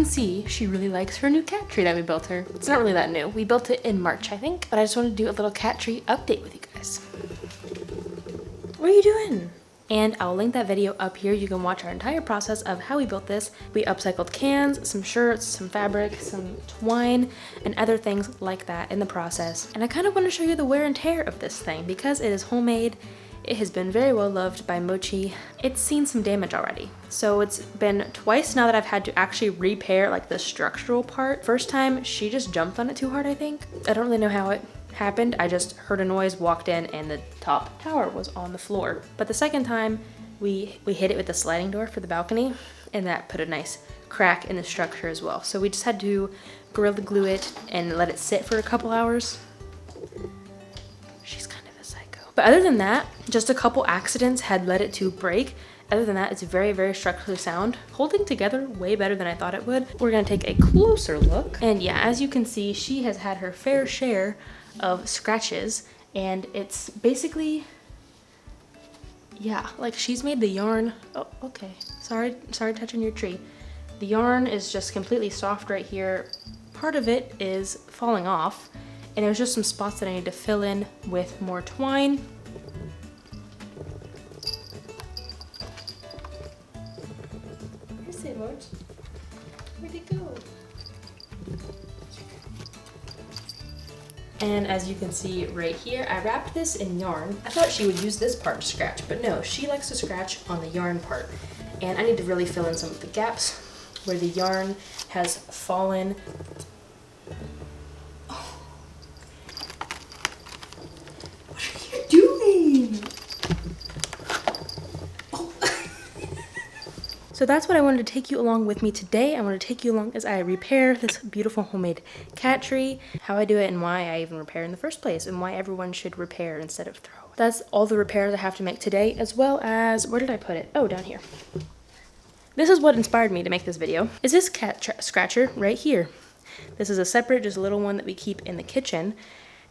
can see, she really likes her new cat tree that we built her. It's not really that new. We built it in March, I think, but I just wanted to do a little cat tree update with you guys. What are you doing? And I'll link that video up here. You can watch our entire process of how we built this. We upcycled cans, some shirts, some fabric, some twine, and other things like that in the process. And I kind of want to show you the wear and tear of this thing because it is homemade. It has been very well loved by Mochi. It's seen some damage already. So it's been twice now that I've had to actually repair like the structural part. First time, she just jumped on it too hard, I think. I don't really know how it happened. I just heard a noise, walked in, and the top tower was on the floor. But the second time, we hit it with the sliding door for the balcony, and that put a nice crack in the structure as well. So we just had to Gorilla Glue it and let it sit for a couple hours. She's kind of a psycho. But other than that, just a couple accidents had led it to break. Other than that, it's very, very structurally sound, holding together way better than I thought it would. We're gonna take a closer look. And yeah, as you can see, she has had her fair share of scratches, and it's basically, yeah, like she's made the yarn, oh, okay, sorry touching your tree. The yarn is just completely soft right here. Part of it is falling off, and there's just some spots that I need to fill in with more twine. Where's it, Mochi? Where'd it go? And as you can see right here, I wrapped this in yarn. I thought she would use this part to scratch, but no, she likes to scratch on the yarn part. And I need to really fill in some of the gaps where the yarn has fallen. Oh. What are you doing? Oh. So that's what I wanted to take you along with me today. I want to take you along as I repair this beautiful homemade cat tree, how I do it and why I even repair in the first place, and why everyone should repair instead of throw. That's all the repairs I have to make today, as well as, where did I put it? Oh, down here. This is what inspired me to make this video, is this cat scratcher right here. This is a separate, just a little one that we keep in the kitchen.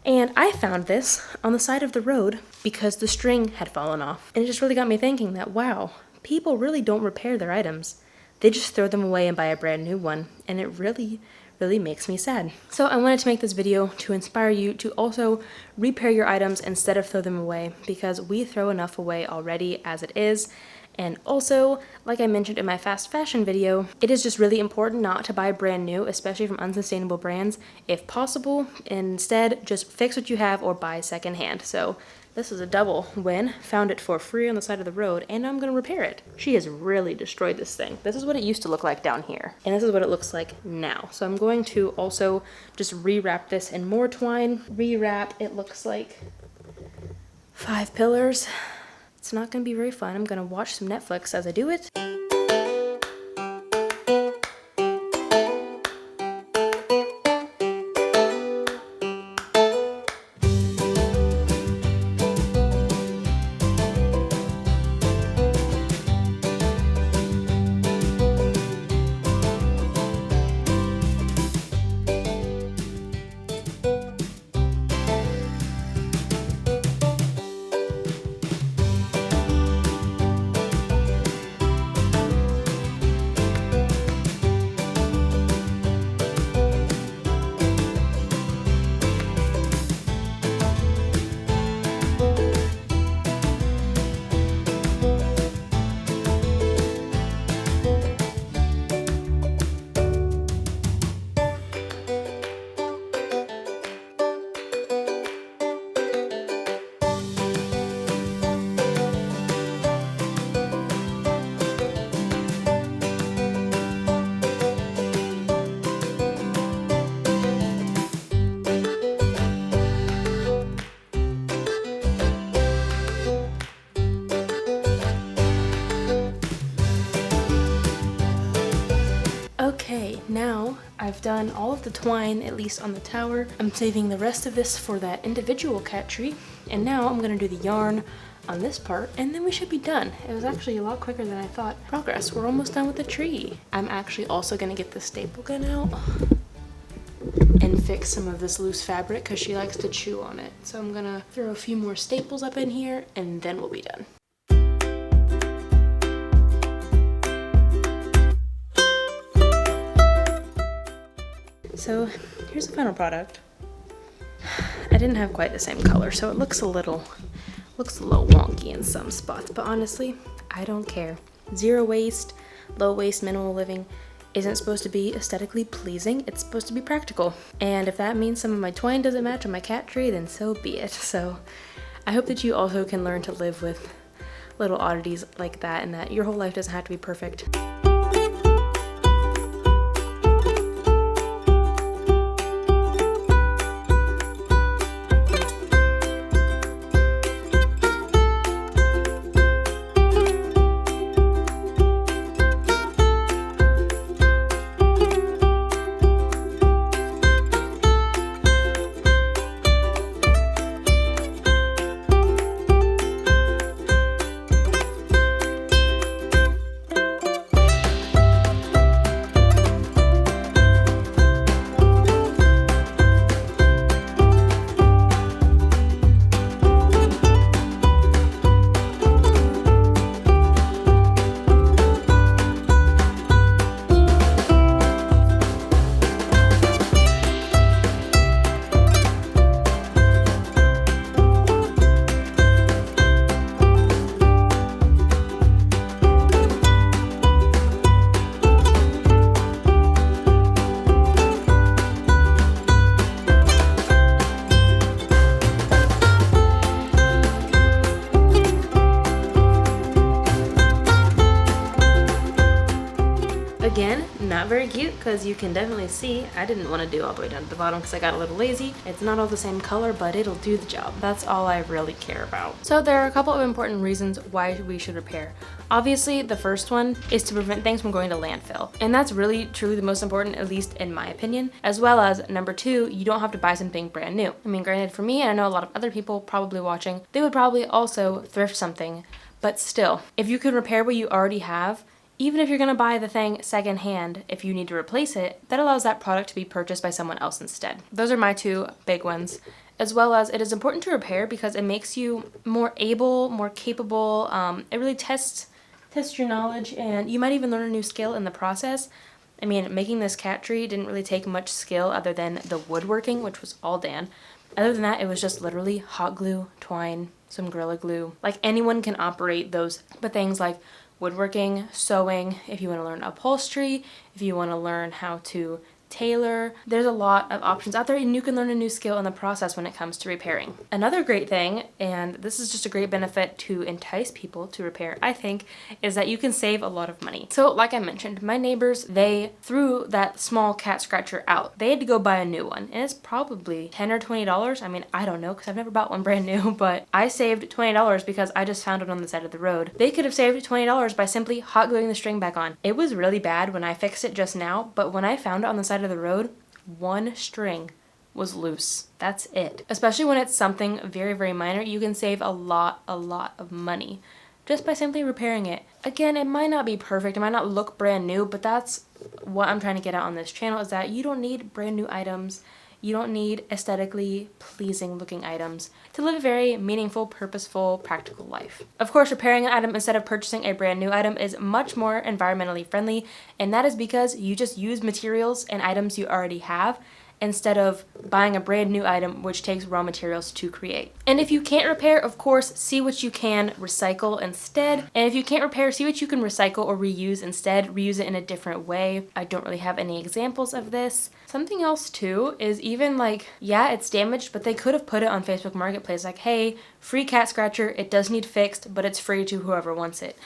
And I found this on the side of the road because the string had fallen off. And it just really got me thinking that, wow, people really don't repair their items. They just throw them away and buy a brand new one. And it really, really makes me sad. So I wanted to make this video to inspire you to also repair your items instead of throw them away, because we throw enough away already as it is. And also, like I mentioned in my fast fashion video, it is just really important not to buy brand new, especially from unsustainable brands, if possible. Instead, just fix what you have or buy secondhand. So this is a double win. Found it for free on the side of the road, and I'm gonna repair it. She has really destroyed this thing. This is what it used to look like down here, and this is what it looks like now. So I'm going to also just rewrap this in more twine. Rewrap, it looks like 5 pillars. It's not gonna be very fun. I'm gonna watch some Netflix as I do it. Okay, now I've done all of the twine, at least on the tower. I'm saving the rest of this for that individual cat tree. And now I'm gonna do the yarn on this part, and then we should be done. It was actually a lot quicker than I thought. Progress, we're almost done with the tree. I'm actually also gonna get the staple gun out and fix some of this loose fabric because she likes to chew on it. So I'm gonna throw a few more staples up in here, and then we'll be done. So here's the final product. I didn't have quite the same color, so it looks a little wonky in some spots, but honestly, I don't care. Zero waste, low waste, minimal living isn't supposed to be aesthetically pleasing, it's supposed to be practical. And if that means some of my twine doesn't match on my cat tree, then so be it. So I hope that you also can learn to live with little oddities like that, and that your whole life doesn't have to be perfect. Again, not very cute, because you can definitely see I didn't want to do all the way down to the bottom because I got a little lazy. It's not all the same color, but it'll do the job. That's all I really care about. So there are a couple of important reasons why we should repair. Obviously, the first one is to prevent things from going to landfill. And that's really, truly the most important, at least in my opinion. As well as, number two, you don't have to buy something brand new. I mean, granted, for me, and I know a lot of other people probably watching, they would probably also thrift something. But still, if you can repair what you already have, even if you're gonna buy the thing secondhand, if you need to replace it, that allows that product to be purchased by someone else instead. Those are my two big ones. As well as, it is important to repair because it makes you more able, more capable. It really tests your knowledge, and you might even learn a new skill in the process. I mean, making this cat tree didn't really take much skill other than the woodworking, which was all Dan. Other than that, it was just literally hot glue, twine, some Gorilla Glue. Like, anyone can operate those, but things like woodworking, sewing, if you want to learn upholstery, if you want to learn how to tailor, there's a lot of options out there, and you can learn a new skill in the process when it comes to repairing. Another great thing, and this is just a great benefit to entice people to repair, I think, is that you can save a lot of money. So like I mentioned, my neighbors, they threw that small cat scratcher out. They had to go buy a new one, and it's probably $10 or $20. I mean, I don't know, because I've never bought one brand new, but I saved $20 because I just found it on the side of the road. They could have saved $20 by simply hot gluing the string back on. It was really bad when I fixed it just now, but when I found it on the side of the road, one string was loose. That's it. Especially when it's something very, very minor, you can save a lot of money just by simply repairing it. Again, it might not be perfect, it might not look brand new, but that's what I'm trying to get at on this channel, is that you don't need brand new items. You don't need aesthetically pleasing looking items to live a very meaningful, purposeful, practical life. Of course, repairing an item instead of purchasing a brand new item is much more environmentally friendly, and that is because you just use materials and items you already have instead of buying a brand new item which takes raw materials to create. And if you can't repair, of course, see what you can recycle instead. And if you can't repair, see what you can recycle or reuse instead. Reuse it in a different way. I don't really have any examples of this. Something else too is even like, yeah, it's damaged, but they could have put it on Facebook Marketplace like, hey, free cat scratcher, it does need fixed, but it's free to whoever wants it.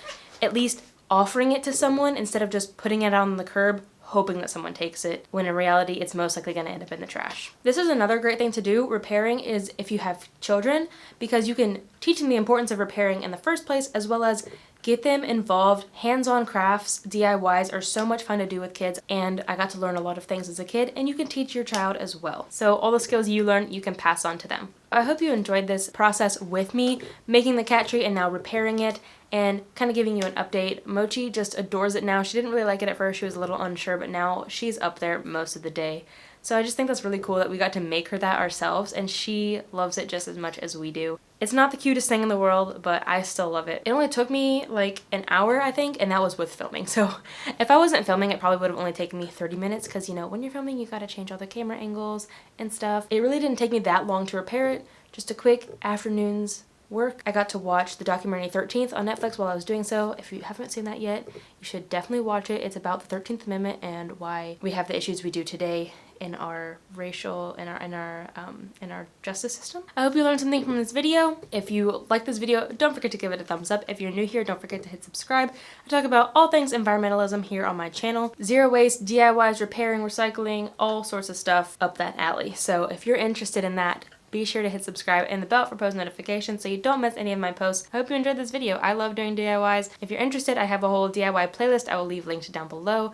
At least offering it to someone instead of just putting it on the curb, hoping that someone takes it, when in reality it's most likely going to end up in the trash. This is another great thing to do, repairing, is if you have children, because you can teach them the importance of repairing in the first place, as well as get them involved. Hands-on crafts, DIYs are so much fun to do with kids, and I got to learn a lot of things as a kid, and you can teach your child as well. So all the skills you learn, you can pass on to them. I hope you enjoyed this process with me, making the cat tree and now repairing it, and kind of giving you an update. Mochi just adores it now. She didn't really like it at first, she was a little unsure, but now she's up there most of the day. So I just think that's really cool that we got to make her that ourselves, and she loves it just as much as we do. It's not the cutest thing in the world, but I still love it. It only took me like an hour, I think, and that was with filming. So if I wasn't filming, it probably would have only taken me 30 minutes because, you know, when you're filming, you gotta change all the camera angles and stuff. It really didn't take me that long to repair it. Just a quick afternoon's work. I got to watch the documentary 13th on Netflix while I was doing so. If you haven't seen that yet, you should definitely watch it. It's about the 13th Amendment and why we have the issues we do today in our racial, in our justice system. I hope you learned something from this video. If you like this video, don't forget to give it a thumbs up. If you're new here, don't forget to hit subscribe. I talk about all things environmentalism here on my channel. Zero waste, DIYs, repairing, recycling, all sorts of stuff up that alley. So if you're interested in that, be sure to hit subscribe and the bell for post notifications so you don't miss any of my posts. I hope you enjoyed this video. I love doing DIYs. If you're interested, I have a whole DIY playlist. I will leave linked down below.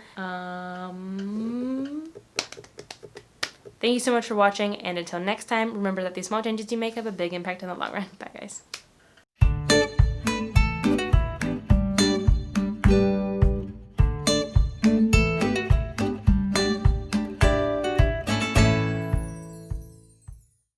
Thank you so much for watching, and until next time, remember that these small changes you make have a big impact in the long run. Bye, guys.